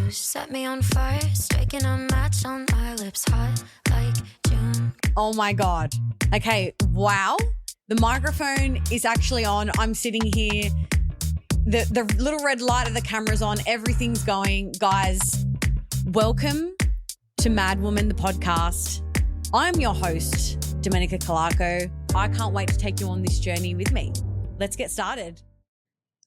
You set me on fire, striking a match on my lips, hot like June. Oh my God. Okay, wow. The microphone is actually on. I'm sitting here. The little red light of the camera's on. Everything's going. Guys, welcome to Mad Woman, the podcast. I'm your host, Domenica Calarco. I can't wait to take you on this journey with me. Let's get started.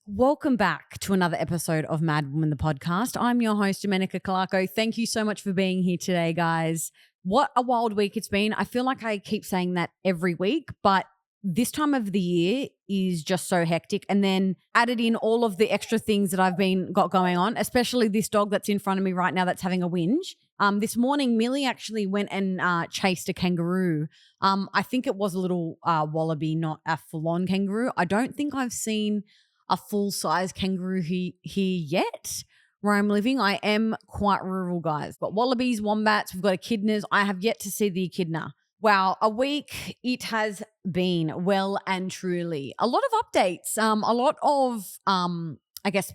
Welcome back to another episode of Mad Woman, the podcast. I'm your host, Domenica Calarco. Thank you so much for being here today, guys. What a wild week it's been. I feel like I keep saying that every week, but this time of the year is just so hectic. And then added in all of the extra things that I've got going on, especially this dog that's in front of me right now that's having a whinge. This morning, Millie actually went and chased a kangaroo. I think it was a little wallaby, not a full-on kangaroo. I don't think I've seen a full-size kangaroo here yet where I'm living. I am quite rural, guys. Got wallabies, wombats, we've got echidnas. I have yet to see the echidna. Wow, a week it has been, well and truly. A lot of updates, a lot of, I guess,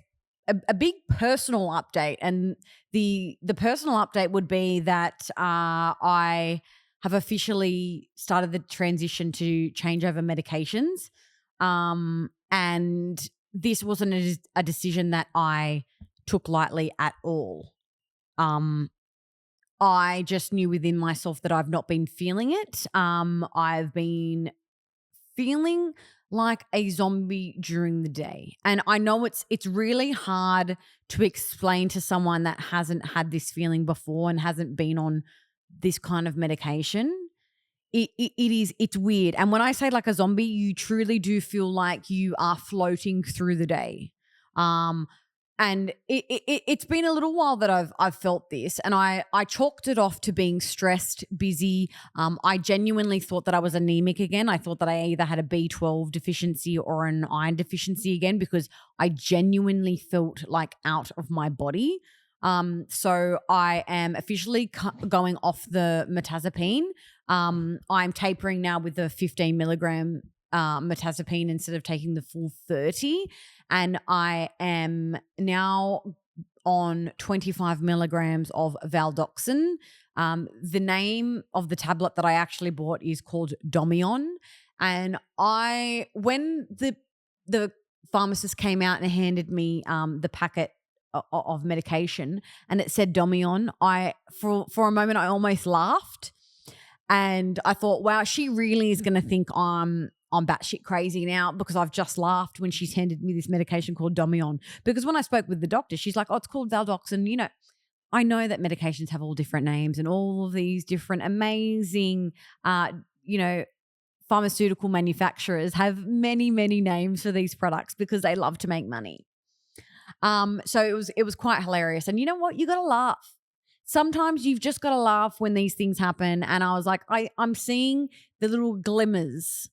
a big personal update. And the personal update would be that I have officially started the transition to change over medications. And this wasn't a decision that I took lightly at all. I just knew within myself that I've not been feeling it. I've been feeling like a zombie during the day. And I know it's really hard to explain to someone that hasn't had this feeling before and hasn't been on this kind of medication. It's weird. And when I say like a zombie, you truly do feel like you are floating through the day. And it's been a little while that I've felt this, and I chalked it off to being stressed, busy. I genuinely thought that I was anemic again. I thought that I either had a B12 deficiency or an iron deficiency again, because I genuinely felt like out of my body. So I am officially going off the mirtazapine. I'm tapering now with the 15 milligram mirtazapine instead of taking the full 30. And I am now on 25 milligrams of valdoxin. The name of the tablet that I actually bought is called Domion. And when the pharmacist came out and handed me the packet of medication and it said Domion, for a moment I almost laughed. And I thought, wow, she really is going to think I'm batshit crazy now because I've just laughed when she's handed me this medication called Domion. Because when I spoke with the doctor, she's like, oh, it's called valdoxin. You know, I know that medications have all different names and all of these different amazing, pharmaceutical manufacturers have many, many names for these products because they love to make money. So it was quite hilarious. And you know what? You got to laugh. Sometimes you've just got to laugh when these things happen. And I was like, I'm seeing the little glimmers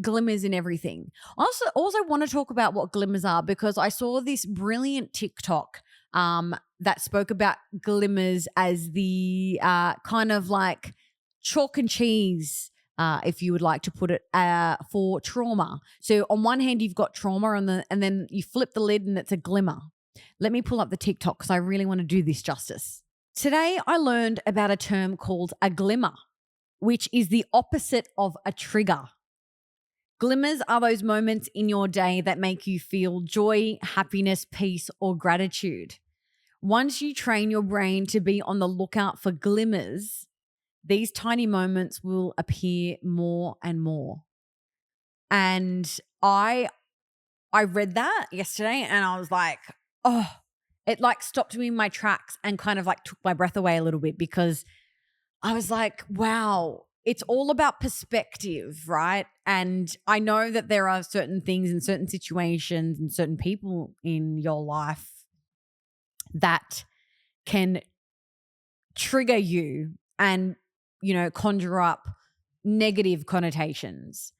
in everything. I also want to talk about what glimmers are, because I saw this brilliant TikTok that spoke about glimmers as the kind of like chalk and cheese, if you would like to put it, for trauma. So on one hand, you've got trauma and then you flip the lid and it's a glimmer. Let me pull up the TikTok because I really want to do this justice. Today, I learned about a term called a glimmer, which is the opposite of a trigger. Glimmers are those moments in your day that make you feel joy, happiness, peace, or gratitude. Once you train your brain to be on the lookout for glimmers, these tiny moments will appear more and more. And I read that yesterday and I was like, oh, it like stopped me in my tracks and kind of like took my breath away a little bit, because I was like, wow, it's all about perspective, right? And I know that there are certain things and certain situations and certain people in your life that can trigger you and, conjure up negative connotations.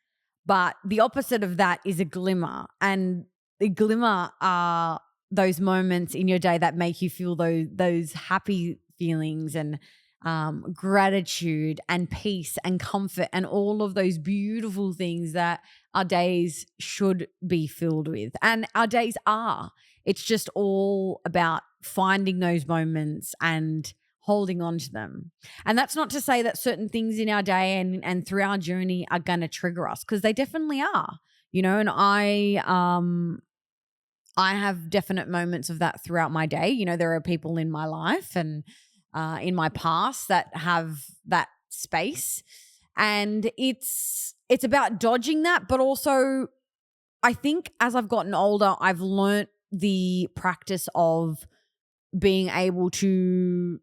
But the opposite of that is a glimmer. And the glimmer are those moments in your day that make you feel those happy feelings and gratitude and peace and comfort and all of those beautiful things that our days should be filled with. And our days are. It's just all about finding those moments and holding on to them. And that's not to say that certain things in our day and through our journey are going to trigger us, because they definitely are, and I have definite moments of that throughout my day. There are people in my life and in my past that have that space, and it's about dodging that. But also, I think as I've gotten older, I've learnt the practice of being able to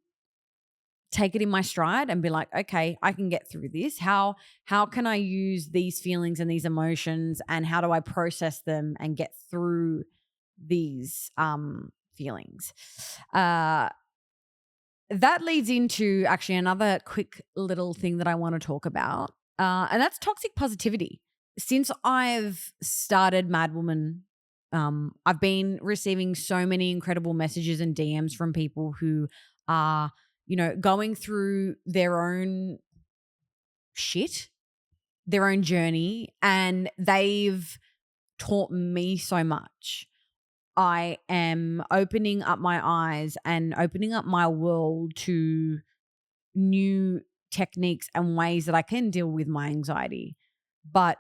take it in my stride and be like, okay, I can get through this. How can I use these feelings and these emotions, and how do I process them and get through these feelings? That leads into actually another quick little thing that I want to talk about, and that's toxic positivity. Since I've started Madwoman, I've been receiving so many incredible messages and DMs from people who are, going through their own shit, their own journey, and they've taught me so much. I am opening up my eyes and opening up my world to new techniques and ways that I can deal with my anxiety. But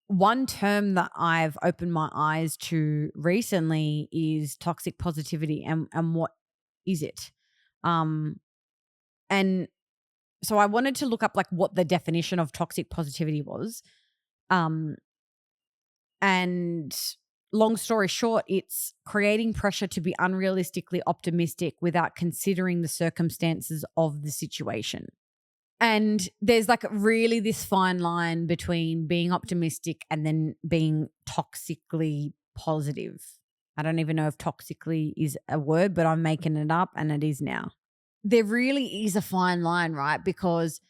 one term that I've opened my eyes to recently is toxic positivity, and what is it? And so I wanted to look up like what the definition of toxic positivity was. And long story short, it's creating pressure to be unrealistically optimistic without considering the circumstances of the situation. And there's like really this fine line between being optimistic and then being toxically positive. I don't even know if toxically is a word, but I'm making it up, and it is now. There really is a fine line, right? Because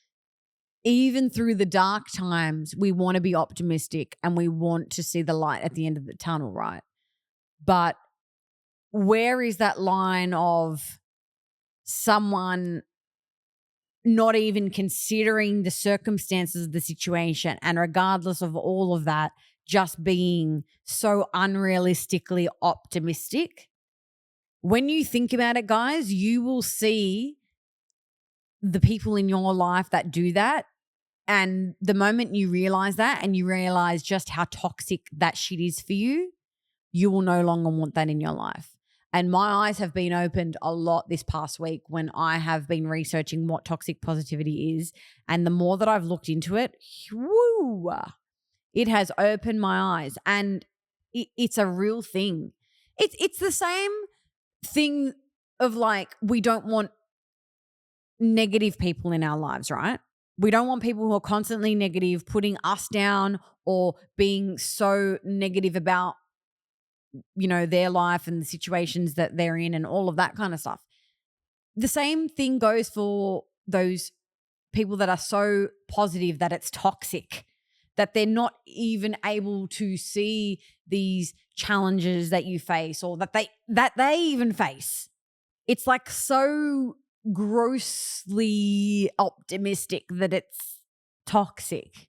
even through the dark times, we want to be optimistic and we want to see the light at the end of the tunnel, right? But where is that line of someone not even considering the circumstances of the situation, and regardless of all of that, just being so unrealistically optimistic? When you think about it, guys, you will see the people in your life that do that. And the moment you realize that, and you realize just how toxic that shit is for you, you will no longer want that in your life. And my eyes have been opened a lot this past week when I have been researching what toxic positivity is. And the more that I've looked into it, whoo, it has opened my eyes. And it's a real thing. It's the same thing of like, we don't want negative people in our lives, right? We don't want people who are constantly negative, putting us down, or being so negative about, their life and the situations that they're in and all of that kind of stuff. The same thing goes for those people that are so positive that it's toxic, that they're not even able to see these challenges that you face, or that they even face. It's like so grossly optimistic that it's toxic.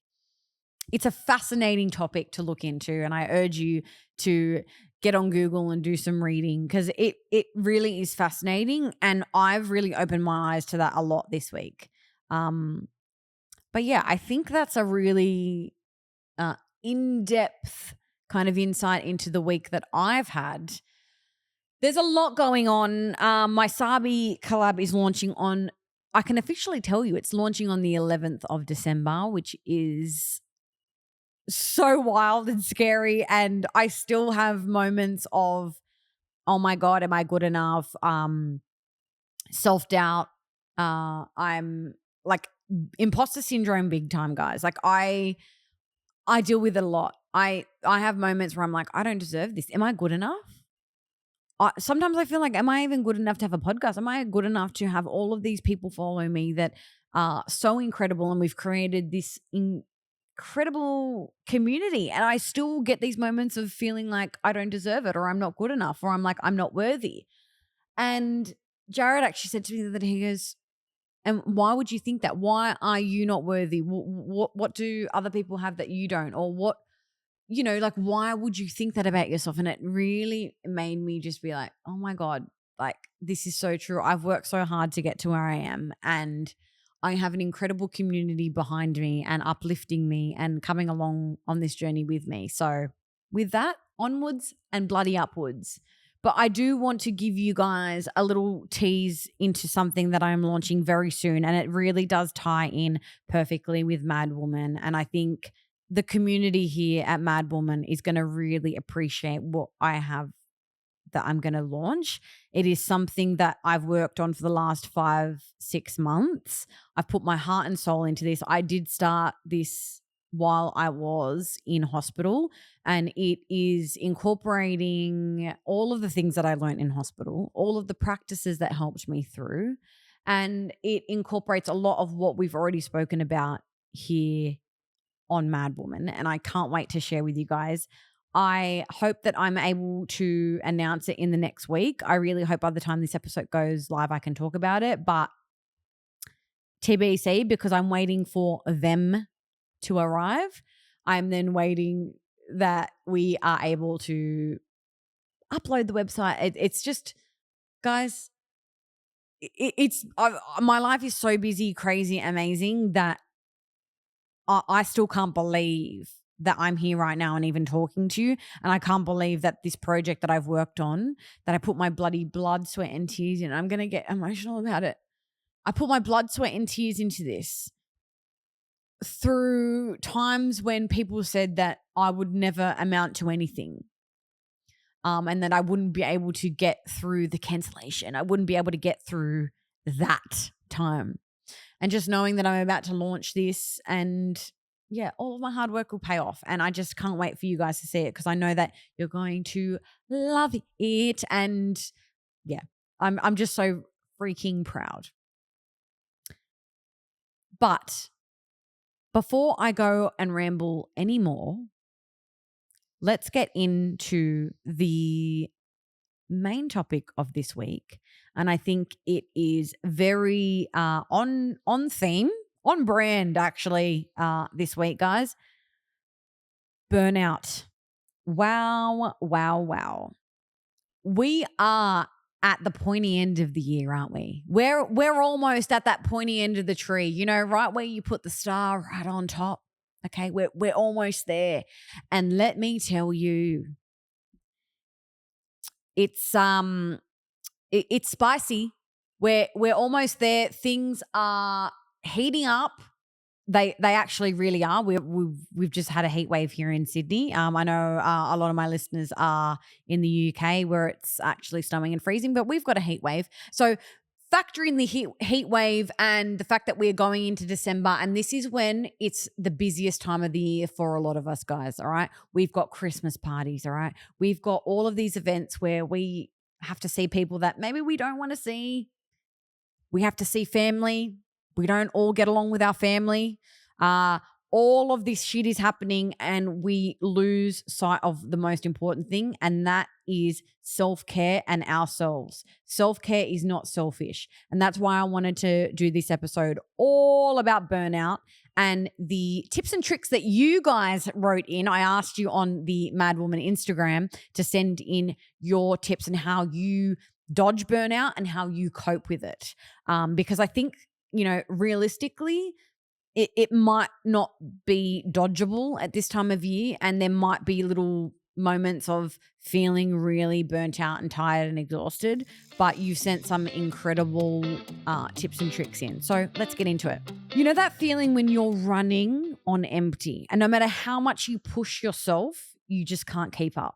It's a fascinating topic to look into, and I urge you to get on Google and do some reading, because it really is fascinating, and I've really opened my eyes to that a lot this week. But yeah, I think that's a really in-depth kind of insight into the week that I've had. There's a lot going on. My Sabi collab is launching on, I can officially tell you, it's launching on the 11th of December, which is so wild and scary. And I still have moments of, oh my God, am I good enough? Self-doubt. I'm like imposter syndrome big time, guys. Like I deal with it a lot. I have moments where I'm like, I don't deserve this. Am I good enough? Sometimes I feel like, am I even good enough to have a podcast? Am I good enough to have all of these people follow me that are so incredible, and we've created this incredible community? And I still get these moments of feeling like I don't deserve it, or I'm not good enough, or I'm like, I'm not worthy. And Jared actually said to me that he goes, and why would you think that? Why are you not worthy? What do other people have that you don't? Or what, like, why would you think that about yourself? And it really made me just be like, oh my God, like, this is so true. I've worked so hard to get to where I am, and I have an incredible community behind me and uplifting me and coming along on this journey with me. So with that, onwards and bloody upwards. But I do want to give you guys a little tease into something that I'm launching very soon. And it really does tie in perfectly with Mad Woman. And I think the community here at Mad Woman is going to really appreciate what I have that I'm going to launch. It is something that I've worked on for the last 5-6 months. I've put my heart and soul into this. I did start this while I was in hospital, and it is incorporating all of the things that I learned in hospital, all of the practices that helped me through, and it incorporates a lot of what we've already spoken about here on Mad Woman, and I can't wait to share with you guys. I hope that I'm able to announce it in the next week. I really hope by the time this episode goes live, I can talk about it, but TBC, because I'm waiting for them to arrive. I'm then waiting that we are able to upload the website. It's just, guys, my life is so busy, crazy, amazing that I still can't believe that I'm here right now and even talking to you. And I can't believe that this project that I've worked on, that I put my bloody blood, sweat, and tears in. I'm going to get emotional about it. I put my blood, sweat, and tears into this through times when people said that I would never amount to anything. And that I wouldn't be able to get through the cancellation. I wouldn't be able to get through that time. And just knowing that I'm about to launch this, and yeah, all of my hard work will pay off. And I just can't wait for you guys to see it, because I know that you're going to love it. And yeah, I'm just so freaking proud. But before I go and ramble anymore, let's get into the main topic of this week. And I think it is very on theme, on brand actually, this week, guys. Burnout. Wow, wow, wow. We are at the pointy end of the year, aren't we? We're almost at that pointy end of the tree, right where you put the star right on top. Okay, we're almost there. And let me tell you, it's spicy. We're almost there. Things are heating up. They actually really are. We've just had a heat wave here in Sydney. I know a lot of my listeners are in the UK where it's actually snowing and freezing, but we've got a heat wave. So factor in the heat wave and the fact that we're going into December, and this is when it's the busiest time of the year for a lot of us guys, all right? We've got Christmas parties, all right? We've got all of these events where we have to see people that maybe we don't want to see. We have to see family. We don't all get along with our family. All of this shit is happening, and we lose sight of the most important thing, and that is self-care and ourselves. Self-care is not selfish. And that's why I wanted to do this episode all about burnout and the tips and tricks that you guys wrote in. I asked you on the Mad Woman Instagram to send in your tips and how you dodge burnout and how you cope with it. Because I think, realistically, it might not be dodgeable at this time of year, and there might be little moments of feeling really burnt out and tired and exhausted, but you sent some incredible tips and tricks in. So let's get into it. You know that feeling when you're running on empty, and no matter how much you push yourself, you just can't keep up?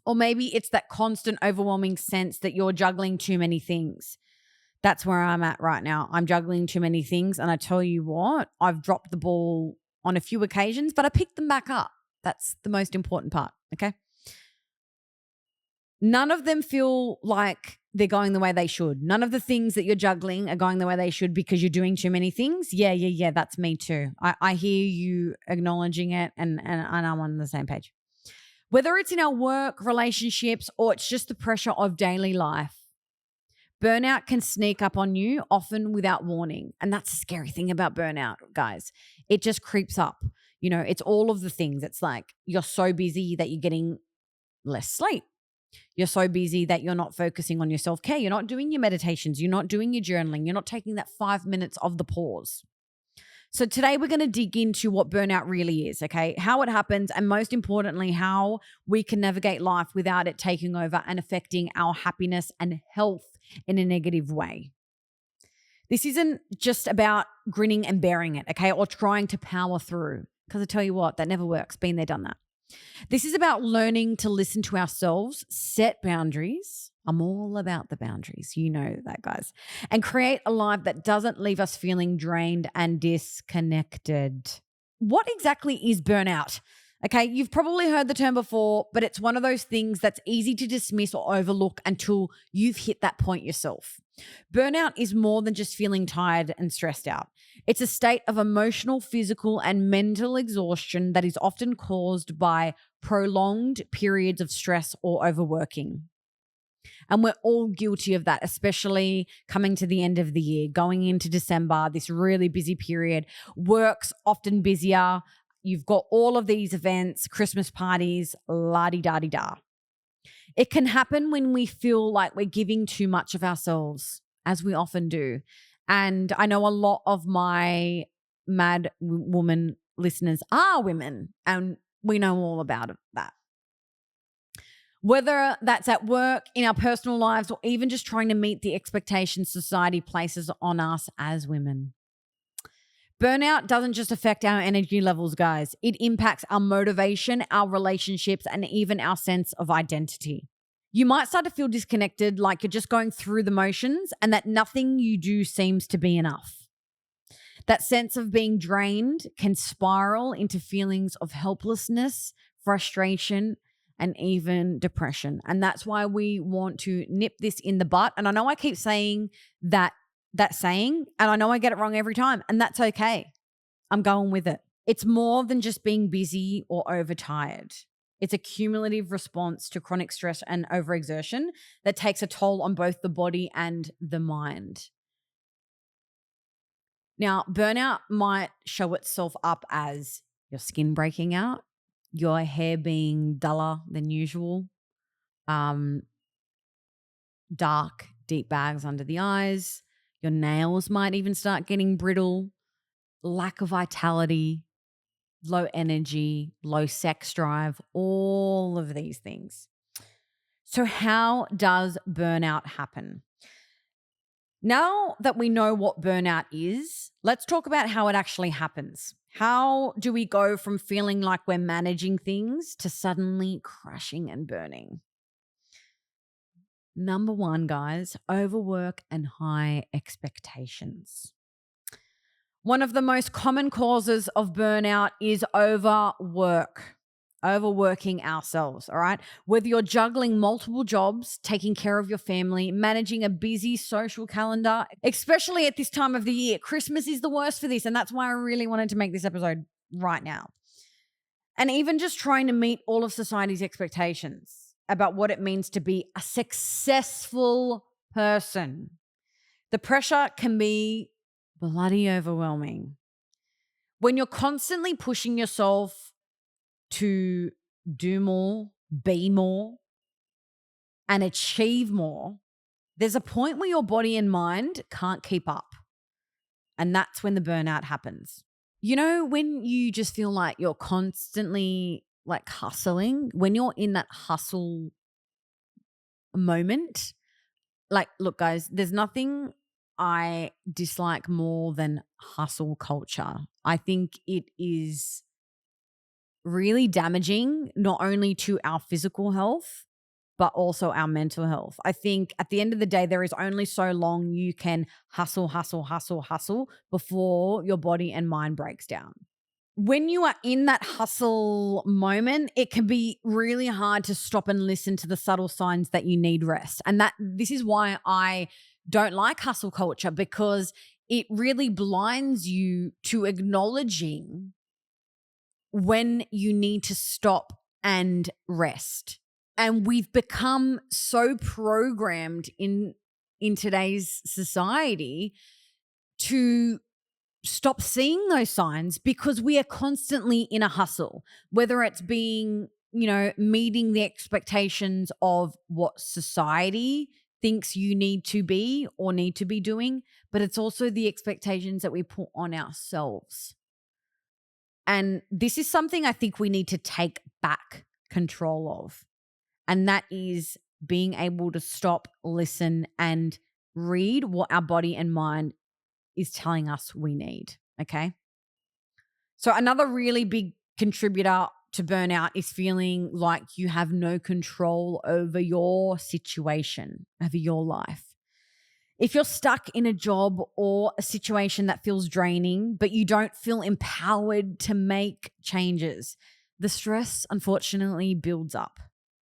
Or maybe it's that constant overwhelming sense that you're juggling too many things. That's where I'm at right now. I'm juggling too many things. And I tell you what, I've dropped the ball on a few occasions, but I picked them back up. That's the most important part, okay? None of them feel like they're going the way they should. None of the things that you're juggling are going the way they should because you're doing too many things. Yeah, that's me too. I hear you acknowledging it, and I'm on the same page. Whether it's in our work, relationships, or it's just the pressure of daily life, burnout can sneak up on you, often without warning. And that's the scary thing about burnout, guys. It just creeps up. It's all of the things. It's like you're so busy that you're getting less sleep. You're so busy that you're not focusing on your self-care. You're not doing your meditations. You're not doing your journaling. You're not taking that 5 minutes of the pause. So today we're going to dig into what burnout really is, okay? How it happens, and most importantly, how we can navigate life without it taking over and affecting our happiness and health in a negative way. This isn't just about grinning and bearing it, okay? Or trying to power through. Because I tell you what, that never works. Been there, done that. This is about learning to listen to ourselves, set boundaries. I'm all about the boundaries. You know that, guys. And create a life that doesn't leave us feeling drained and disconnected. What exactly is burnout? Okay, you've probably heard the term before, but it's one of those things that's easy to dismiss or overlook until you've hit that point yourself. Burnout is more than just feeling tired and stressed out. It's a state of emotional, physical, and mental exhaustion that is often caused by prolonged periods of stress or overworking. And we're all guilty of that, especially coming to the end of the year, going into December, this really busy period. Work's often busier. You've got all of these events, Christmas parties, la-di-da-di-da. It can happen when we feel like we're giving too much of ourselves, as we often do. And I know a lot of my mad woman listeners are women, and we know all about that. Whether that's at work, in our personal lives, or even just trying to meet the expectations society places on us as women. Burnout doesn't just affect our energy levels, guys. It impacts our motivation, our relationships, and even our sense of identity. You might start to feel disconnected, like you're just going through the motions and that nothing you do seems to be enough. That sense of being drained can spiral into feelings of helplessness, frustration, and even depression. And that's why we want to nip this in the butt. And I know I keep saying that saying, and I know I get it wrong every time, and that's okay. I'm going with it. It's more than just being busy or overtired. It's a cumulative response to chronic stress and overexertion that takes a toll on both the body and the mind. Now, burnout might show itself up as your skin breaking out, your hair being duller than usual, dark, deep bags under the eyes. Your nails might even start getting brittle, lack of vitality, low energy, low sex drive, all of these things. So how does burnout happen? Now that we know what burnout is, let's talk about how it actually happens. How do we go from feeling like we're managing things to suddenly crashing and burning? Number one, guys, overwork and high expectations. One of the most common causes of burnout is overworking ourselves, all right? Whether you're juggling multiple jobs, taking care of your family, managing a busy social calendar, especially at this time of the year. Christmas is the worst for this, and that's why I really wanted to make this episode right now. And even just trying to meet all of society's expectations about what it means to be a successful person. The pressure can be bloody overwhelming. When you're constantly pushing yourself to do more, be more, and achieve more, there's a point where your body and mind can't keep up. And that's when the burnout happens. You know, when you just feel like you're constantly like hustling, when you're in that hustle moment, like, look, guys, there's nothing I dislike more than hustle culture. I think it is really damaging, not only to our physical health, but also our mental health. I think at the end of the day, there is only so long you can hustle before your body and mind breaks down. When you are in that hustle moment, it can be really hard to stop and listen to the subtle signs that you need rest. And this is why I don't like hustle culture, because it really blinds you to acknowledging when you need to stop and rest. And we've become so programmed in today's society to stop seeing those signs because we are constantly in a hustle, whether it's being, meeting the expectations of what society thinks you need to be or need to be doing, but it's also the expectations that we put on ourselves. And this is something I think we need to take back control of. And that is being able to stop, listen, and read what our body and mind is telling us we need. Okay. So, another really big contributor to burnout is feeling like you have no control over your situation, over your life. If you're stuck in a job or a situation that feels draining, but you don't feel empowered to make changes, the stress unfortunately builds up.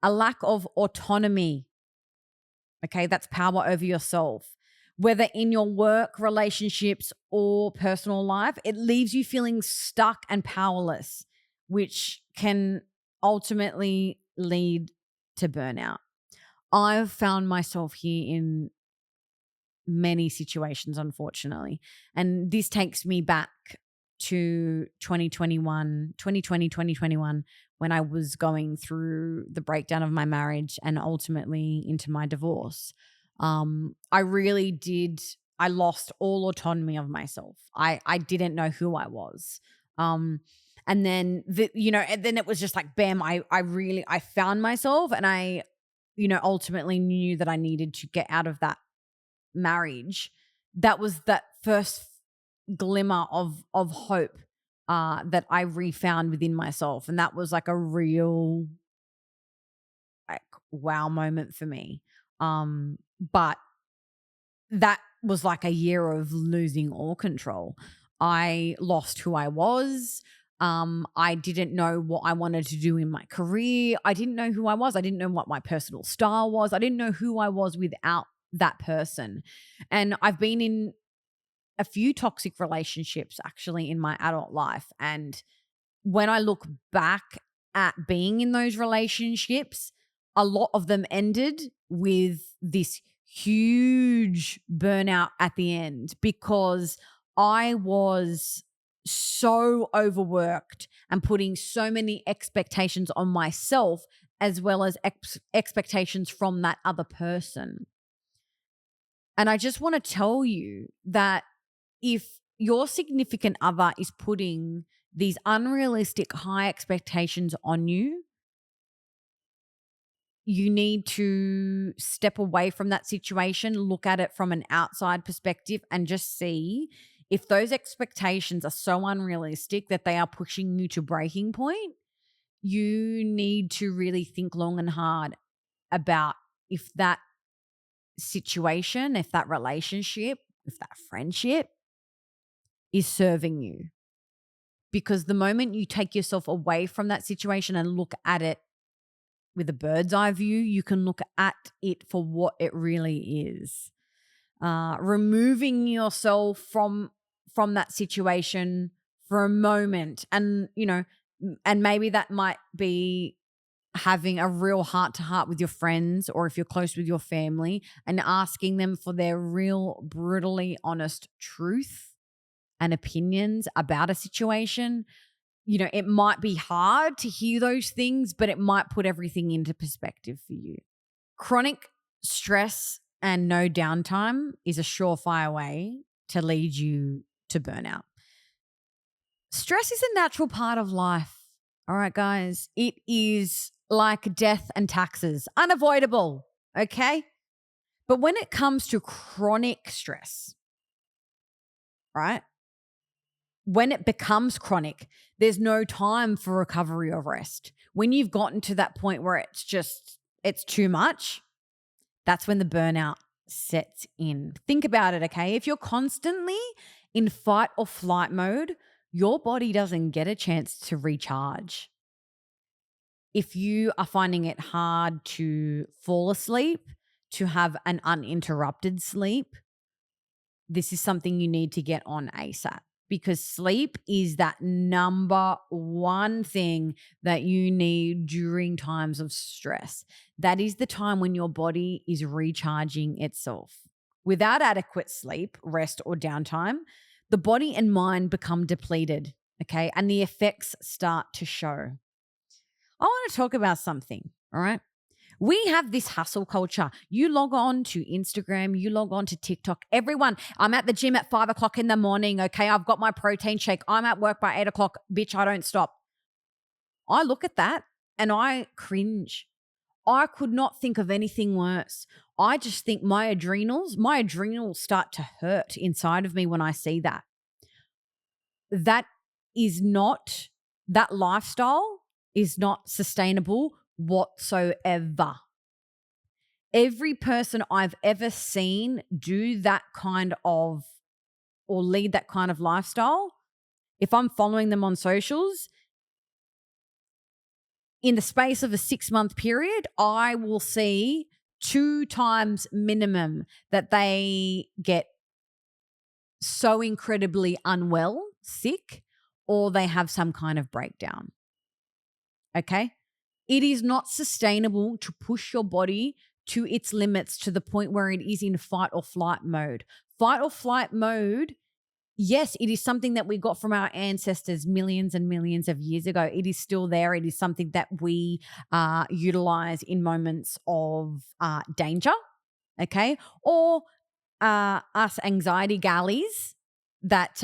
A lack of autonomy, okay, that's power over yourself. Whether in your work, relationships, or personal life, it leaves you feeling stuck and powerless, which can ultimately lead to burnout. I've found myself here in many situations, unfortunately. And this takes me back to 2021, when I was going through the breakdown of my marriage and ultimately into my divorce. I really did, I lost all autonomy of myself. I didn't know who I was. And then, and then it was just like, bam, I found myself, and I, ultimately knew that I needed to get out of that marriage. That was that first glimmer of hope that I refound within myself, and that was like a real like wow moment for me. But that was like a year of losing all control. I lost who I was. I didn't know what I wanted to do in my career. I didn't know who I was. I didn't know what my personal style was. I didn't know who I was without that person. And I've been in a few toxic relationships actually in my adult life. And when I look back at being in those relationships, a lot of them ended with this huge burnout at the end because I was so overworked and putting so many expectations on myself as well as expectations from that other person. And I just want to tell you that if your significant other is putting these unrealistic high expectations on you, you need to step away from that situation, look at it from an outside perspective, and just see if those expectations are so unrealistic that they are pushing you to breaking point. You need to really think long and hard about if that situation, if that relationship, if that friendship is serving you. Because the moment you take yourself away from that situation and look at it with a bird's eye view, you can look at it for what it really is. Removing yourself from that situation for a moment, and and maybe that might be having a real heart to heart with your friends, or if you're close with your family, and asking them for their real brutally honest truth and opinions about a situation. It might be hard to hear those things, but it might put everything into perspective for you. Chronic stress and no downtime is a surefire way to lead you to burnout. Stress is a natural part of life. All right, guys. It is like death and taxes, unavoidable. Okay. But when it comes to chronic stress, right? When it becomes chronic, there's no time for recovery or rest. When you've gotten to that point where it's too much, that's when the burnout sets in. Think about it, okay? If you're constantly in fight or flight mode, your body doesn't get a chance to recharge. If you are finding it hard to fall asleep, to have an uninterrupted sleep, this is something you need to get on ASAP, because sleep is that number one thing that you need during times of stress. That is the time when your body is recharging itself. Without adequate sleep, rest, or downtime, the body and mind become depleted, okay? And the effects start to show. I want to talk about something, all right? We have this hustle culture. You log on to Instagram, you log on to TikTok. Everyone, I'm at the gym at 5 o'clock in the morning, okay? I've got my protein shake. I'm at work by 8 o'clock. Bitch, I don't stop. I look at that and I cringe. I could not think of anything worse. I just think my adrenals start to hurt inside of me when I see that. That is not, that lifestyle is not sustainable whatsoever. Every person I've ever seen do that kind of, or lead that kind of lifestyle, if I'm following them on socials, in the space of a 6-month period, I will see 2 times minimum that they get so incredibly unwell, sick, or they have some kind of breakdown. Okay? It is not sustainable to push your body to its limits to the point where it is in fight or flight mode. Fight or flight mode, yes, it is something that we got from our ancestors millions and millions of years ago. It is still there. It is something that we utilize in moments of danger, okay? Or us anxiety galleys that,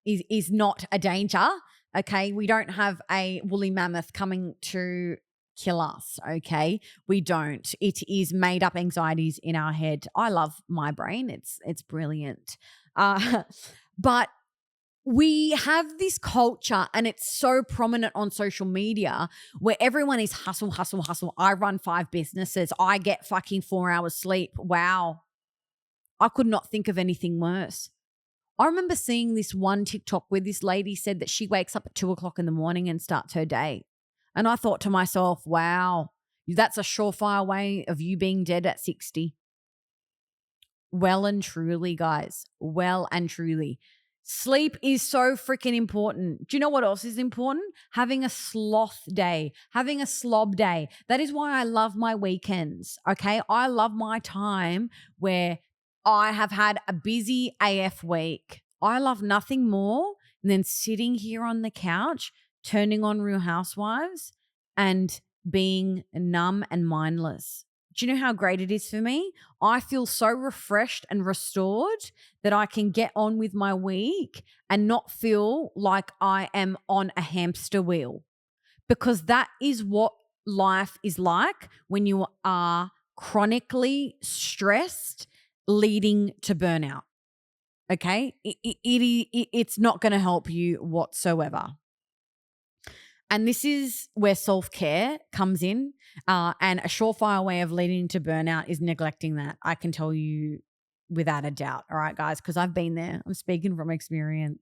is not a danger, okay? We don't have a woolly mammoth coming to kill us, okay? We don't. It is made up anxieties in our head. I love my brain. It's brilliant. But we have this culture and it's so prominent on social media where everyone is hustle, hustle, hustle. I run 5 businesses. I get fucking 4 hours sleep. Wow. I could not think of anything worse. I remember seeing this one TikTok where this lady said that she wakes up at 2 o'clock in the morning and starts her day. And I thought to myself, wow, that's a surefire way of you being dead at 60. Well and truly, guys. Well and truly. Sleep is so freaking important. Do you know what else is important? Having a sloth day, having a slob day. That is why I love my weekends, okay? I love my time where I have had a busy AF week. I love nothing more than sitting here on the couch, turning on Real Housewives and being numb and mindless. Do you know how great it is for me? I feel so refreshed and restored that I can get on with my week and not feel like I am on a hamster wheel, because that is what life is like when you are chronically stressed leading to burnout. Okay? It's not going to help you whatsoever. And this is where self-care comes in. And a surefire way of leading to burnout is neglecting that. I can tell you without a doubt. All right, guys, because I've been there. I'm speaking from experience.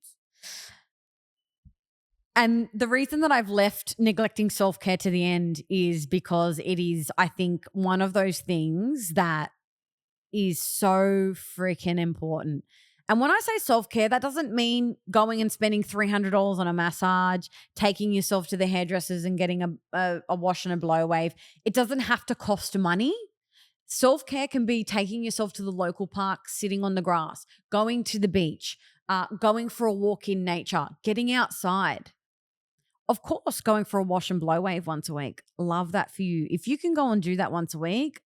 And the reason that I've left neglecting self-care to the end is because it is, I think, one of those things that is so freaking important. And when I say self-care, that doesn't mean going and spending $300 on a massage, taking yourself to the hairdressers and getting a wash and a blow wave. It doesn't have to cost money. Self-care can be taking yourself to the local park, sitting on the grass, going to the beach, going for a walk in nature, getting outside. Of course, going for a wash and blow wave once a week. Love that for you. If you can go and do that once a week,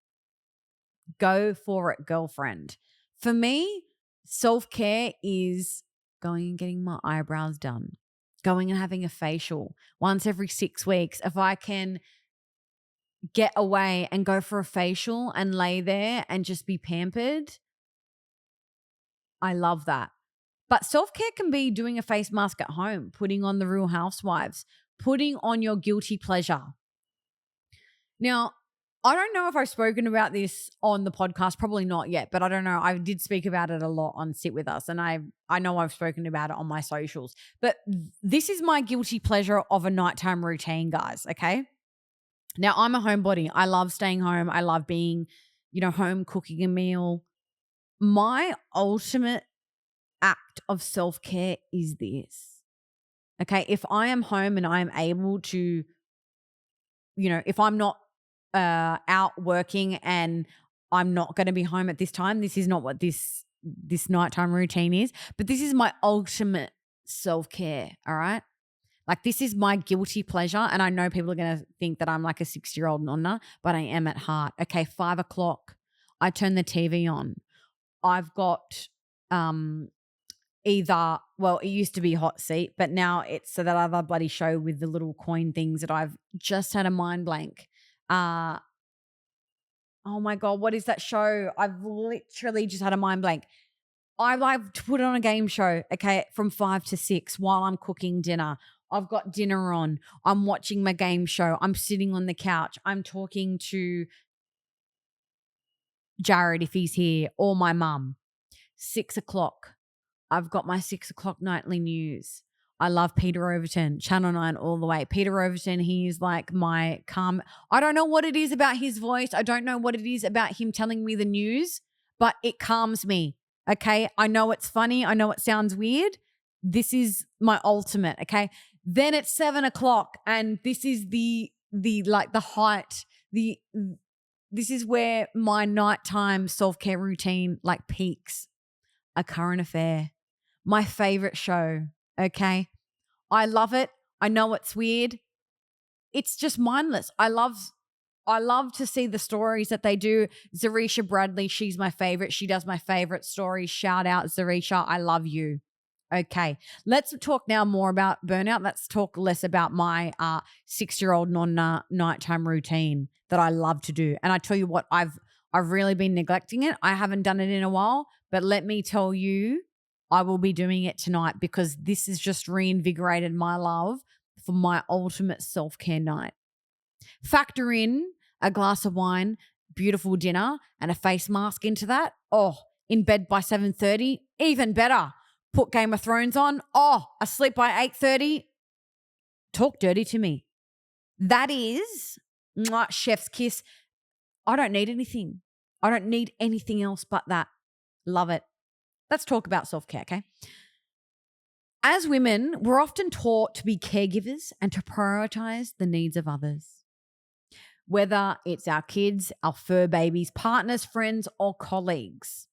go for it, girlfriend. For me, self-care is going and getting my eyebrows done, going and having a facial once every 6 weeks. If I can get away and go for a facial and lay there and just be pampered, I love that. But self-care can be doing a face mask at home, putting on the Real Housewives, putting on your guilty pleasure. Now, I don't know if I've spoken about this on the podcast, probably not yet, but I don't know. I did speak about it a lot on Sit With Us, and I know I've spoken about it on my socials. But this is my guilty pleasure of a nighttime routine, guys, okay? Now, I'm a homebody. I love staying home. I love being, home cooking a meal. My ultimate act of self-care is this, okay? If I am home and I am able to, if I'm not out working and I'm not going to be home at this time, this is not what this this nighttime routine is, but this is my ultimate self-care, all right? Like this is my guilty pleasure. And I know people are going to think that I'm like a 60-year-old nonna, but I am at heart. Okay, 5 o'clock, I turn the TV on. I've got either, well, it used to be Hot Seat, but now it's so that other bloody show with the little coin things that I've just had a mind blank. Oh my God, what is that show? I've literally just had a mind blank. I like to put on a game show, okay, from 5 to 6 while I'm cooking dinner. I've got dinner on. I'm watching my game show. I'm sitting on the couch. I'm talking to Jared if he's here or my mum. 6 o'clock. I've got my 6 o'clock nightly news. I love Peter Overton, Channel 9 all the way. Peter Overton, he's like my calm. I don't know what it is about his voice. I don't know what it is about him telling me the news, but it calms me. Okay. I know it's funny. I know it sounds weird. This is my ultimate. Okay. Then it's 7 o'clock, and this is the like the height, this is where my nighttime self-care routine like peaks. A Current Affair, my favorite show. Okay. I love it. I know it's weird. It's just mindless. I love to see the stories that they do. Zarisha Bradley, she's my favorite. She does my favorite stories. Shout out, Zarisha. I love you. Okay. Let's talk now more about burnout. Let's talk less about my 6-year-old nighttime routine that I love to do. And I tell you what, I've really been neglecting it. I haven't done it in a while, but let me tell you, I will be doing it tonight because this has just reinvigorated my love for my ultimate self-care night. Factor in a glass of wine, beautiful dinner, and a face mask into that. Oh, in bed by 7:30, even better. Put Game of Thrones on. Oh, asleep by 8:30. Talk dirty to me. That is chef's kiss. I don't need anything. I don't need anything else but that. Love it. Let's talk about self-care, okay? As women, we're often taught to be caregivers and to prioritize the needs of others. Whether it's our kids, our fur babies, partners, friends, or colleagues.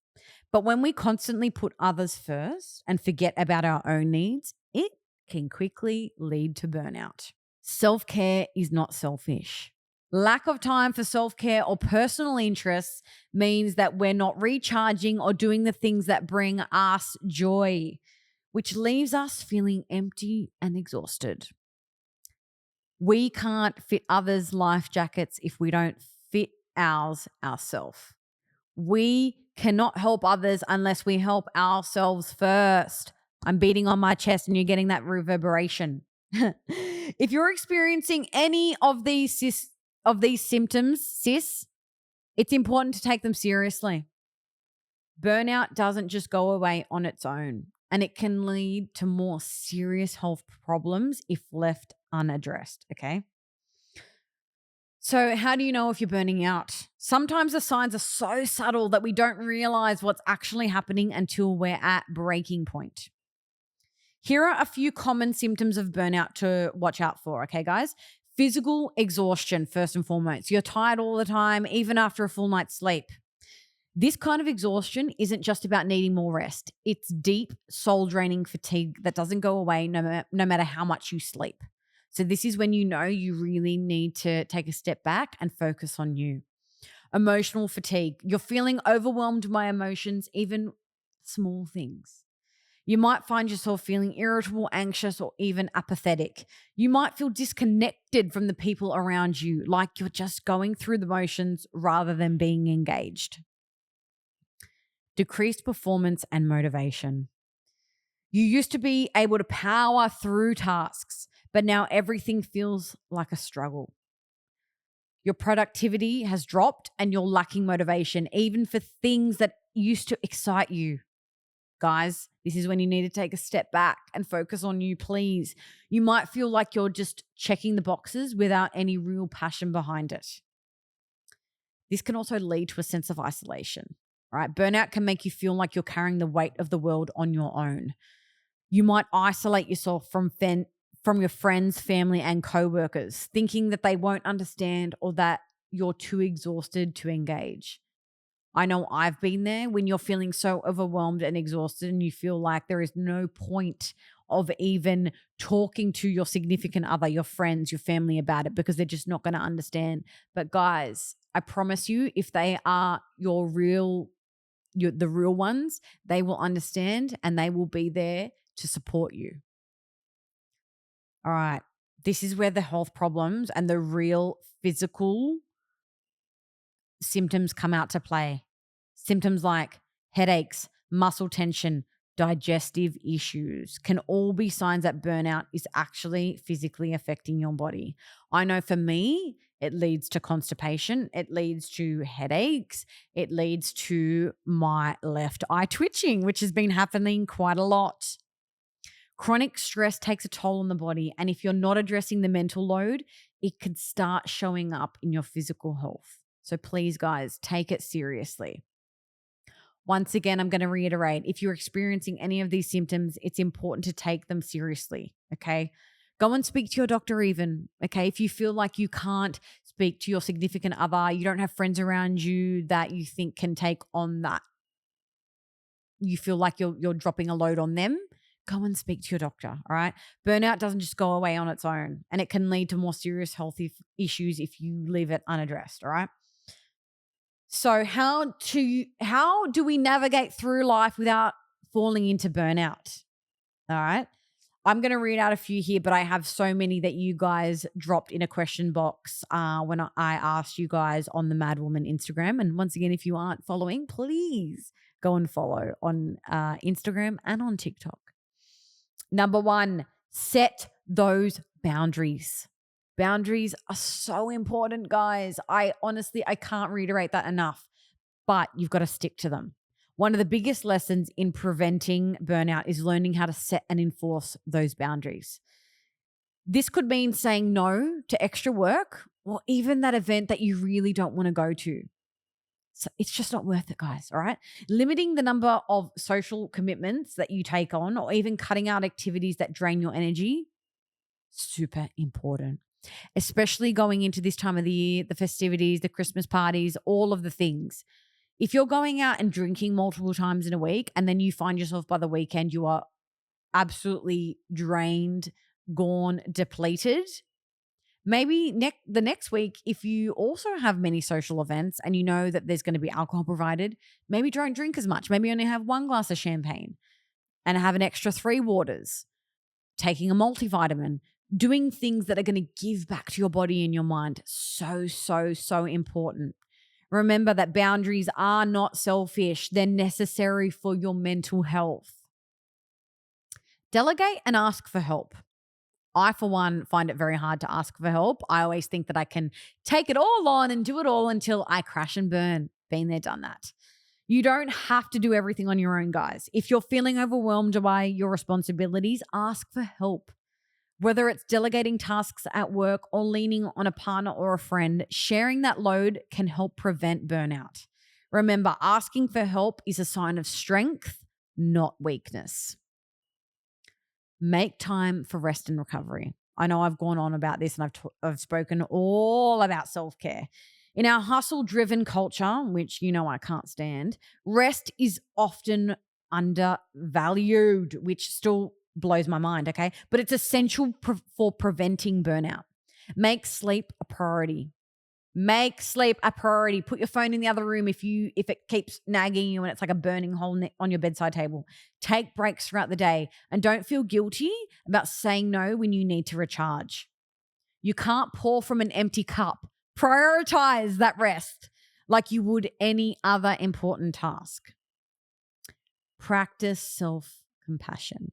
But when we constantly put others first and forget about our own needs, it can quickly lead to burnout. Self-care is not selfish. Lack of time for self-care or personal interests means that we're not recharging or doing the things that bring us joy, which leaves us feeling empty and exhausted. We can't fit others' life jackets if we don't fit ours ourselves. We cannot help others unless we help ourselves first. I'm beating on my chest and you're getting that reverberation. If you're experiencing any of these symptoms, sis, it's important to take them seriously. Burnout doesn't just go away on its own, and it can lead to more serious health problems if left unaddressed, okay? So how do you know if you're burning out? Sometimes the signs are so subtle that we don't realize what's actually happening until we're at breaking point. Here are a few common symptoms of burnout to watch out for, okay, guys? Physical exhaustion, first and foremost. You're tired all the time, even after a full night's sleep. This kind of exhaustion isn't just about needing more rest. It's deep, soul-draining fatigue that doesn't go away no matter how much you sleep. So this is when you know you really need to take a step back and focus on you. Emotional fatigue. You're feeling overwhelmed by emotions, even small things. You might find yourself feeling irritable, anxious, or even apathetic. You might feel disconnected from the people around you, like you're just going through the motions rather than being engaged. Decreased performance and motivation. You used to be able to power through tasks, but now everything feels like a struggle. Your productivity has dropped and you're lacking motivation, even for things that used to excite you. Guys, this is when you need to take a step back and focus on you, please. You might feel like you're just checking the boxes without any real passion behind it. This can also lead to a sense of isolation, right? Burnout can make you feel like you're carrying the weight of the world on your own. You might isolate yourself from your friends, family, and coworkers, thinking that they won't understand or that you're too exhausted to engage. I know I've been there when you're feeling so overwhelmed and exhausted and you feel like there is no point of even talking to your significant other, your friends, your family about it because they're just not going to understand. But guys, I promise you, if they are the real ones, they will understand and they will be there to support you. All right. This is where the health problems and the real physical symptoms come out to play. Symptoms like headaches, muscle tension, digestive issues can all be signs that burnout is actually physically affecting your body. I know for me, it leads to constipation, it leads to headaches, it leads to my left eye twitching, which has been happening quite a lot. Chronic stress takes a toll on the body, and if you're not addressing the mental load, it could start showing up in your physical health. So please, guys, take it seriously. Once again, I'm going to reiterate, if you're experiencing any of these symptoms, it's important to take them seriously, okay? Go and speak to your doctor even, okay? If you feel like you can't speak to your significant other, you don't have friends around you that you think can take on that, you feel like you're dropping a load on them, go and speak to your doctor, all right? Burnout doesn't just go away on its own, and it can lead to more serious health issues if you leave it unaddressed, all right? So how do we navigate through life without falling into burnout? All right. I'm going to read out a few here, but I have so many that you guys dropped in a question box when I asked you guys on the Mad Woman Instagram. And once again, if you aren't following, please go and follow on Instagram and on TikTok. Number 1, set those boundaries. Boundaries are so important, guys. I can't reiterate that enough, but you've got to stick to them. One of the biggest lessons in preventing burnout is learning how to set and enforce those boundaries. This could mean saying no to extra work or even that event that you really don't want to go to. So it's just not worth it, guys. All right. Limiting the number of social commitments that you take on or even cutting out activities that drain your energy, super important, especially going into this time of the year, the festivities, the Christmas parties, all of the things. If you're going out and drinking multiple times in a week and then you find yourself by the weekend, you are absolutely drained, gone, depleted. Maybe the next week, if you also have many social events and you know that there's going to be alcohol provided, maybe don't drink as much. Maybe only have 1 glass of champagne and have an extra 3 waters, taking a multivitamin, doing things that are going to give back to your body and your mind. So, so, so important. Remember that boundaries are not selfish. They're necessary for your mental health. Delegate and ask for help. I, for one, find it very hard to ask for help. I always think that I can take it all on and do it all until I crash and burn. Been there, done that. You don't have to do everything on your own, guys. If you're feeling overwhelmed by your responsibilities, ask for help. Whether it's delegating tasks at work or leaning on a partner or a friend, sharing that load can help prevent burnout. Remember, asking for help is a sign of strength, not weakness. Make time for rest and recovery. I know I've gone on about this and I've spoken all about self-care. In our hustle-driven culture, which you know I can't stand, rest is often undervalued, which still blows my mind, okay? But it's essential for preventing burnout. Make sleep a priority. Make sleep a priority. Put your phone in the other room if it keeps nagging you and it's like a burning hole on your bedside table. Take breaks throughout the day and don't feel guilty about saying no when you need to recharge. You can't pour from an empty cup. Prioritize that rest like you would any other important task. Practice self-compassion.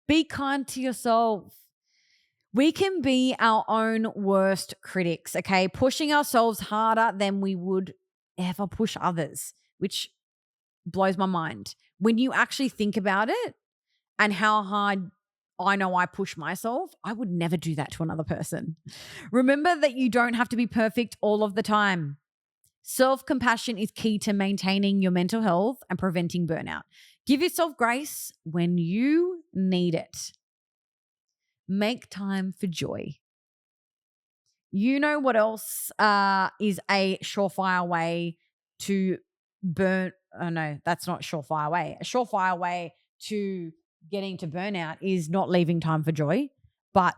Be kind to yourself. We can be our own worst critics, okay? Pushing ourselves harder than we would ever push others, which blows my mind. When you actually think about it and how hard I know I push myself, I would never do that to another person. Remember that you don't have to be perfect all of the time. Self-compassion is key to maintaining your mental health and preventing burnout. Give yourself grace when you need it. Make time for joy. You know what else is a surefire way to oh no, that's not surefire way. A surefire way to getting to burnout is not leaving time for joy, but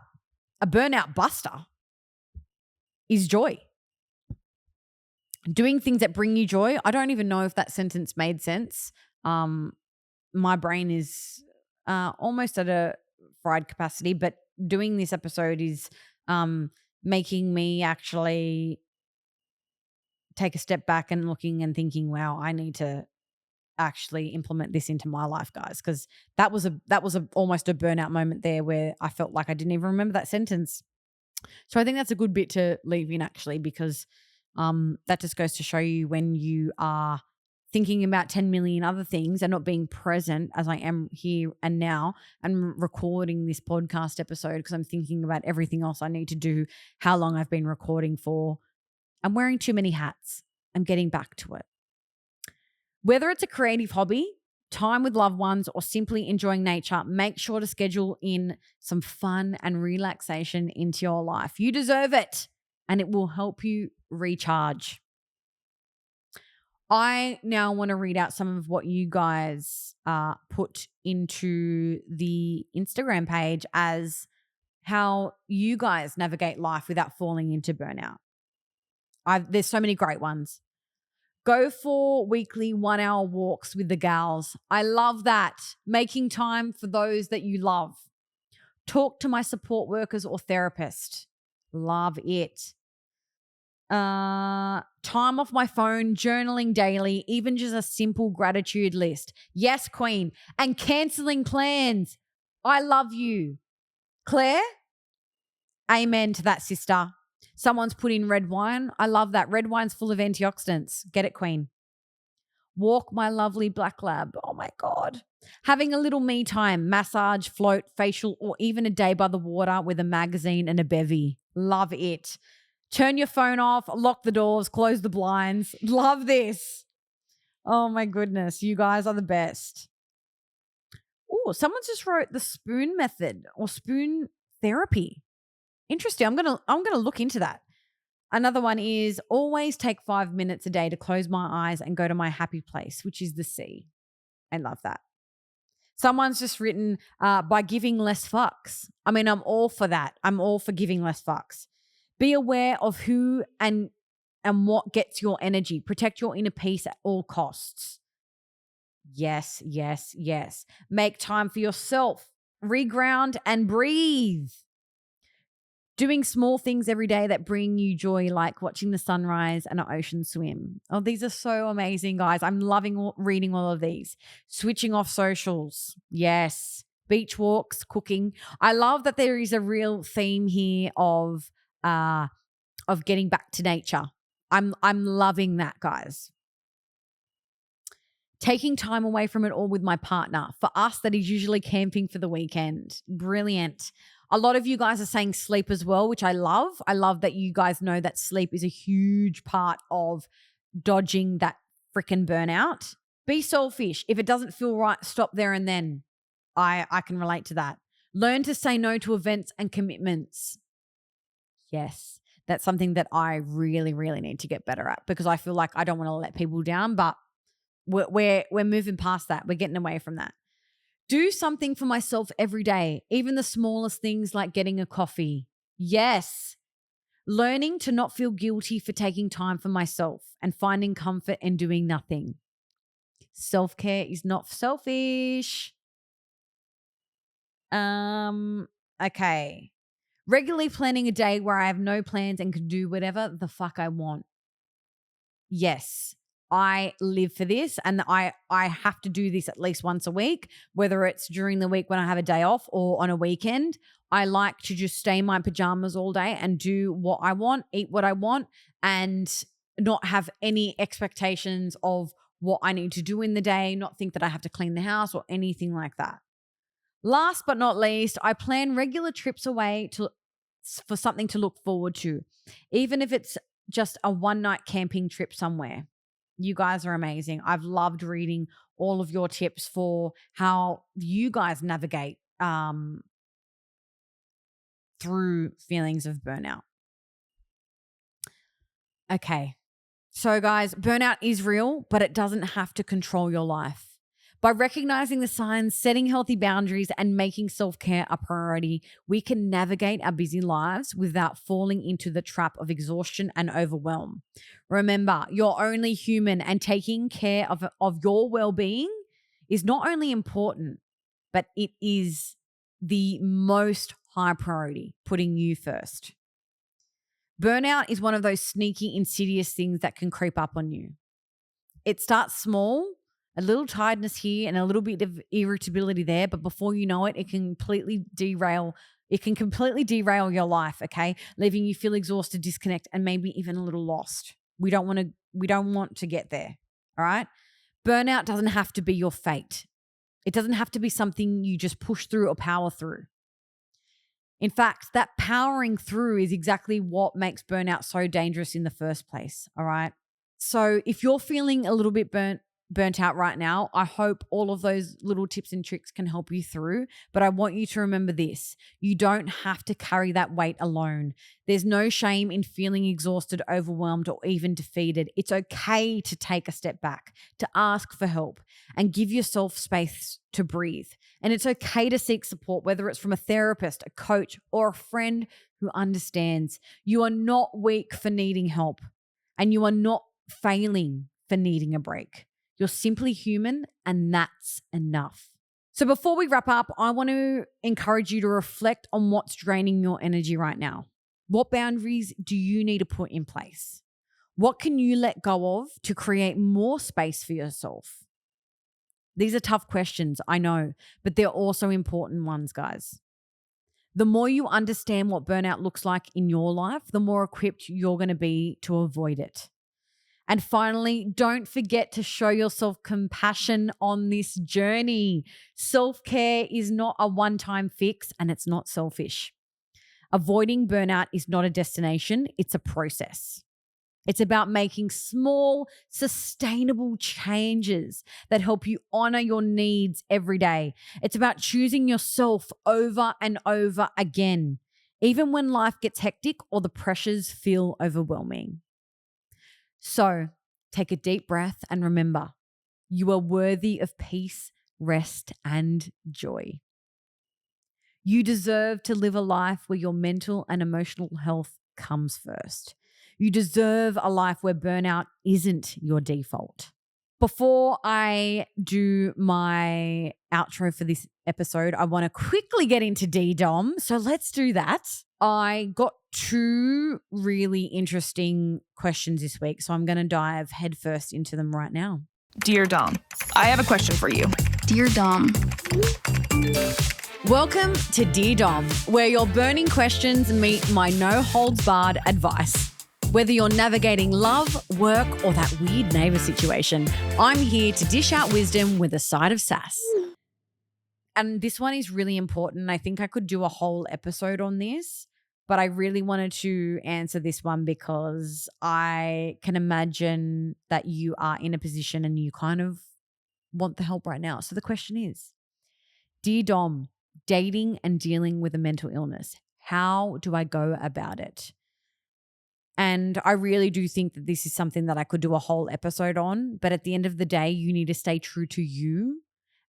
a burnout buster is joy. Doing things that bring you joy. I don't even know if that sentence made sense. My brain is almost at a fried capacity, but doing this episode is making me actually take a step back and looking and thinking, wow, I need to actually implement this into my life, guys, because that was almost a burnout moment there where I felt like I didn't even remember that sentence. So I think that's a good bit to leave in, actually, because that just goes to show you when you are thinking about 10 million other things and not being present, as I am here and now and recording this podcast episode, because I'm thinking about everything else I need to do, how long I've been recording for. I'm wearing too many hats. I'm getting back to it. Whether it's a creative hobby, time with loved ones, or simply enjoying nature, make sure to schedule in some fun and relaxation into your life. You deserve it, and it will help you recharge. I now want to read out some of what you guys put into the Instagram page as how you guys navigate life without falling into burnout. There's so many great ones. Go for weekly 1 hour walks with the gals. I love that. Making time for those that you love. Talk to my support workers or therapist. Love it. Time off my phone, journaling daily, even just a simple gratitude list. Yes, queen. And canceling plans. I love you. Claire? Amen to that, sister. Someone's put in red wine. I love that. Red wine's full of antioxidants. Get it, queen. Walk my lovely black lab. Oh my God. Having a little me time, massage, float, facial, or even a day by the water with a magazine and a bevy. Love it. Turn your phone off, lock the doors, close the blinds. Love this. Oh my goodness. You guys are the best. Oh, someone just wrote the spoon method or spoon therapy. Interesting. I'm gonna look into that. Another one is always take 5 minutes a day to close my eyes and go to my happy place, which is the sea. I love that. Someone's just written by giving less fucks. I mean, I'm all for that. I'm all for giving less fucks. Be aware of who and what gets your energy. Protect your inner peace at all costs. Yes, yes, yes. Make time for yourself. Reground and breathe. Doing small things every day that bring you joy, like watching the sunrise and an ocean swim. Oh, these are so amazing, guys. I'm loving reading all of these. Switching off socials. Yes. Beach walks, cooking. I love that there is a real theme here of getting back to nature. I'm loving that, guys. Taking time away from it all with my partner. For us, that is usually camping for the weekend. Brilliant. A lot of you guys are saying sleep as well, which I love. I love that you guys know that sleep is a huge part of dodging that freaking burnout. Be selfish. If it doesn't feel right, stop there and then. I can relate to that. Learn to say no to events and commitments. Yes, that's something that I really, really need to get better at, because I feel like I don't want to let people down, but we're moving past that. We're getting away from that. Do something for myself every day, even the smallest things like getting a coffee. Yes. Learning to not feel guilty for taking time for myself and finding comfort in doing nothing. Self-care is not selfish. Okay. Regularly planning a day where I have no plans and can do whatever the fuck I want. Yes. I live for this, and I have to do this at least once a week, whether it's during the week when I have a day off or on a weekend. I like to just stay in my pajamas all day and do what I want, eat what I want, and not have any expectations of what I need to do in the day, not think that I have to clean the house or anything like that. Last but not least, I plan regular trips away for something to look forward to, even if it's just a one-night camping trip somewhere. You guys are amazing. I've loved reading all of your tips for how you guys navigate through feelings of burnout. Okay, So guys, burnout is real, but it doesn't have to control your life. By recognizing the signs, setting healthy boundaries, and making self-care a priority, we can navigate our busy lives without falling into the trap of exhaustion and overwhelm. Remember, you're only human, and taking care of your well-being is not only important, but it is the most high priority, putting you first. Burnout is one of those sneaky, insidious things that can creep up on you. It starts small, a little tiredness here and a little bit of irritability there, but before you know it, it can completely derail your life, okay? Leaving you feel exhausted, disconnect, and maybe even a little lost. We don't want to get there. All right? Burnout doesn't have to be your fate. It doesn't have to be something you just push through or power through. In fact, that powering through is exactly what makes burnout so dangerous in the first place, all right? So if you're feeling a little bit burnt out right now, I hope all of those little tips and tricks can help you through. But I want you to remember this. You don't have to carry that weight alone. There's no shame in feeling exhausted, overwhelmed, or even defeated. It's okay to take a step back, to ask for help, and give yourself space to breathe. And it's okay to seek support, whether it's from a therapist, a coach, or a friend who understands. You are not weak for needing help, and you are not failing for needing a break. You're simply human, and that's enough. So before we wrap up, I want to encourage you to reflect on what's draining your energy right now. What boundaries do you need to put in place? What can you let go of to create more space for yourself? These are tough questions, I know, but they're also important ones, guys. The more you understand what burnout looks like in your life, the more equipped you're going to be to avoid it. And finally, don't forget to show yourself compassion on this journey. Self-care is not a one-time fix, and it's not selfish. Avoiding burnout is not a destination, it's a process. It's about making small, sustainable changes that help you honor your needs every day. It's about choosing yourself over and over again, even when life gets hectic or the pressures feel overwhelming. So take a deep breath and remember, you are worthy of peace, rest, and joy. You deserve to live a life where your mental and emotional health comes first. You deserve a life where burnout isn't your default. Before I do my outro for this episode, I want to quickly get into DDOM. So let's do that. I got 2 really interesting questions this week, so I'm going to dive headfirst into them right now. Dear Dom, I have a question for you. Dear Dom. Welcome to Dear Dom, where your burning questions meet my no-holds-barred advice. Whether you're navigating love, work, or that weird neighbor situation, I'm here to dish out wisdom with a side of sass. And this one is really important. I think I could do a whole episode on this, but I really wanted to answer this one because I can imagine that you are in a position and you kind of want the help right now. So the question is, Dear Dom, dating and dealing with a mental illness, how do I go about it? And I really do think that this is something that I could do a whole episode on. But at the end of the day, you need to stay true to you.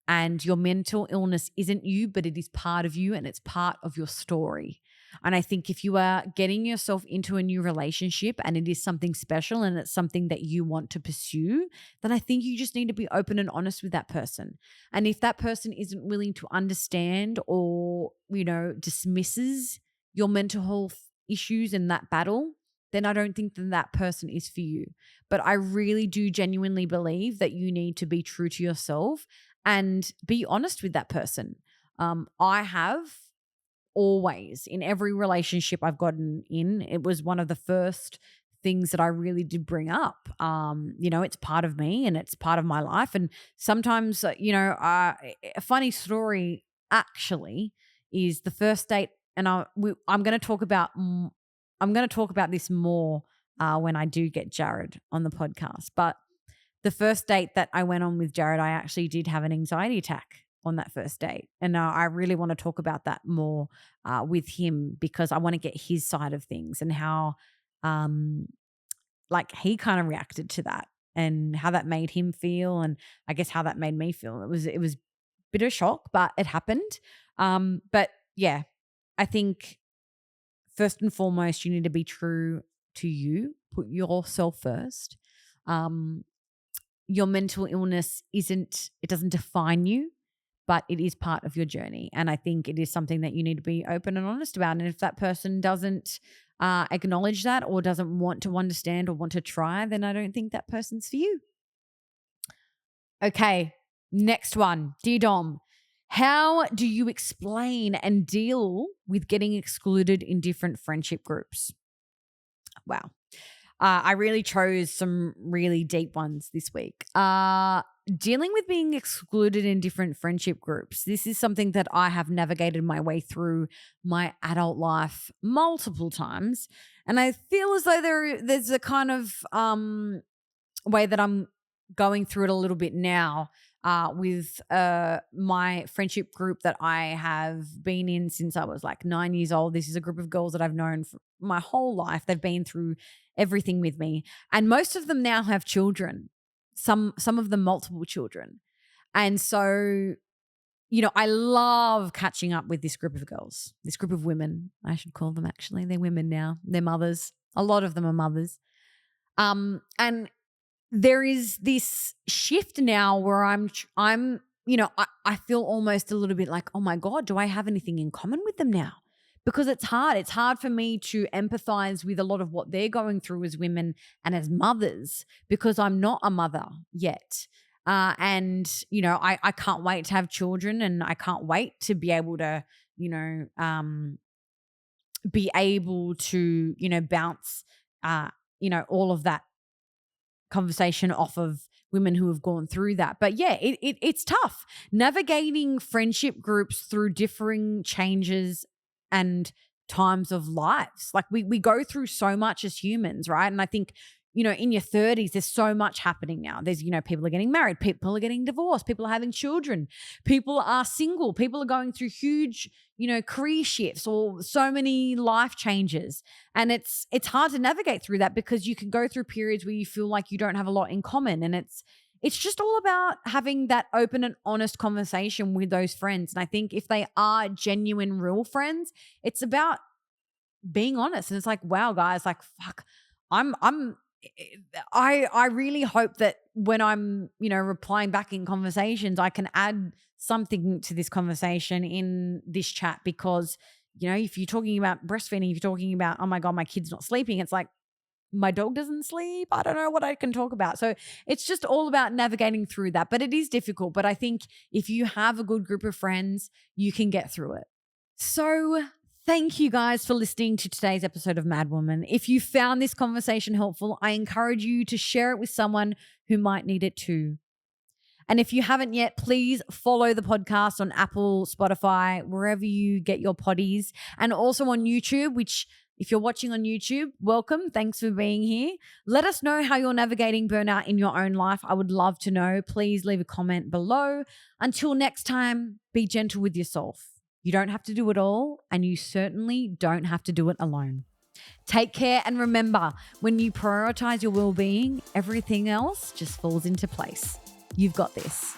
And your mental illness isn't you, but it is part of you and it's part of your story. And I think if you are getting yourself into a new relationship and it is something special and it's something that you want to pursue, then I think you just need to be open and honest with that person. And if that person isn't willing to understand or, dismisses your mental health issues in that battle, then I don't think that person is for you. But I really do genuinely believe that you need to be true to yourself and be honest with that person. I have always, in every relationship I've gotten in, it was one of the first things that I really did bring up. It's part of me and it's part of my life. And sometimes, a funny story actually is the first date, and I'm going to talk about this more when I do get Jared on the podcast. But the first date that I went on with Jared, I actually did have an anxiety attack on that first date. And I really want to talk about that more with him because I want to get his side of things and how like he kind of reacted to that and how that made him feel, and I guess how that made me feel. It was a bit of shock, but it happened. But yeah, I think first and foremost, you need to be true to you. Put yourself first. Your mental illness doesn't define you, but it is part of your journey. And I think it is something that you need to be open and honest about. And if that person doesn't acknowledge that or doesn't want to understand or want to try, then I don't think that person's for you. Okay, next one. Dear Dom, how do you explain and deal with getting excluded in different friendship groups? Wow. I really chose some really deep ones this week. Dealing with being excluded in different friendship groups. This is something that I have navigated my way through my adult life multiple times. And I feel as though there's a kind of way that I'm going through it a little bit now with my friendship group that I have been in since I was like 9 years old. This is a group of girls that I've known for my whole life. They've been through everything with me. And most of them now have children, some of them multiple children. And so, you know, I love catching up with this group of girls, this group of women, I should call them actually. They're women now. They're mothers. A lot of them are mothers. And there is this shift now where I'm, you know, I feel almost a little bit like, oh my God, do I have anything in common with them now? Because it's hard. It's hard for me to empathize with a lot of what they're going through as women and as mothers because I'm not a mother yet. And, you know, I can't wait to have children, and I can't wait to be able to, you know, be able to, you know, bounce, you know, all of that conversation off of women who have gone through that. But yeah, it's tough navigating friendship groups through differing changes and times of lives. Like we go through so much as humans, right? And I think, you know, in your 30s, there's so much happening now. There's, you know, people are getting married, people are getting divorced, people are having children, people are single, people are going through huge, you know, career shifts or so many life changes. And it's hard to navigate through that because you can go through periods where you feel like you don't have a lot in common. And it's just all about having that open and honest conversation with those friends. And I think if they are genuine, real friends, it's about being honest. And it's like, wow, guys, like, fuck, I really hope that when I'm, you know, replying back in conversations, I can add something to this conversation in this chat because, you know, if you're talking about breastfeeding, if you're talking about, oh my God, my kid's not sleeping, it's like, my dog doesn't sleep. I don't know what I can talk about. So it's just all about navigating through that. But it is difficult. But I think if you have a good group of friends, you can get through it. So thank you guys for listening to today's episode of Mad Woman. If you found this conversation helpful, I encourage you to share it with someone who might need it too. And if you haven't yet, please follow the podcast on Apple, Spotify, wherever you get your poddies, and also on YouTube, which if you're watching on YouTube, welcome. Thanks for being here. Let us know how you're navigating burnout in your own life. I would love to know. Please leave a comment below. Until next time, be gentle with yourself. You don't have to do it all, and you certainly don't have to do it alone. Take care, and remember, when you prioritize your well-being, everything else just falls into place. You've got this.